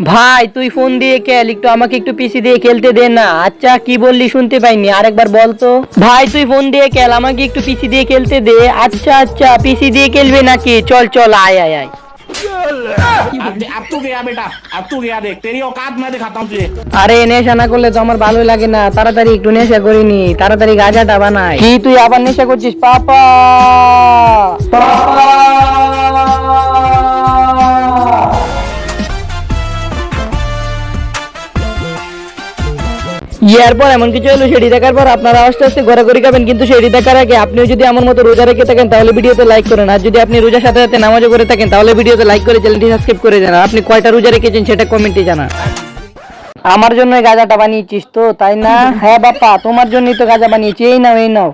ভাই তুই ফোন দিয়ে খেল, একটু আমাকে একটু পিসি দিয়ে খেলতে দে না। আচ্ছা কি বললি শুনতে পাইনি, আরেকবার বল তো। ভাই তুই ফোন দিয়ে খেল, আমাকে একটু পিসি দিয়ে খেলতে দে। আচ্ছা আচ্ছা পিসি দিয়ে খেলবে নাকি? চল চল আয় আয় আয়। अब तू गया बेटा, अब तू गया, देख तेरी औकात मैं दिखाता हूँ तुझे। আরে নেশা না করলে তো আমার ভালো লাগে না, তাড়াতাড়ি একটু নেশা করিনি, তাড়াতাড়ি গাঁজাটা বানাই। কি তুই আবার নেশা করছিস? পাপা পাপা ইয়ার পর এমন কিছু হলো সেটি দেখার পর আপনারা আস্তে আস্তে ঘোরাঘুরি খাবেন, কিন্তু সেটি দেখার আগে আপনিও যদি আমার মতো রোজা রেখে থাকেন তাহলে ভিডিওতে লাইক করেন, আর যদি আপনি রোজার সাথে সাথে নামাজও করে থাকেন তাহলে ভিডিওতে লাইক করে চ্যানেলটি সাবস্ক্রাইব করে দেন। আর আপনি কয়টা রোজা রেখেছেন সেটা কমেন্টে জানান। আমার জন্য গাঁজাটা বানিয়েছিস তো, তাই না? হ্যাঁ বাপ্পা তোমার জন্যই তো গাঁজা বানিয়েছি, এই নাও এই নাও।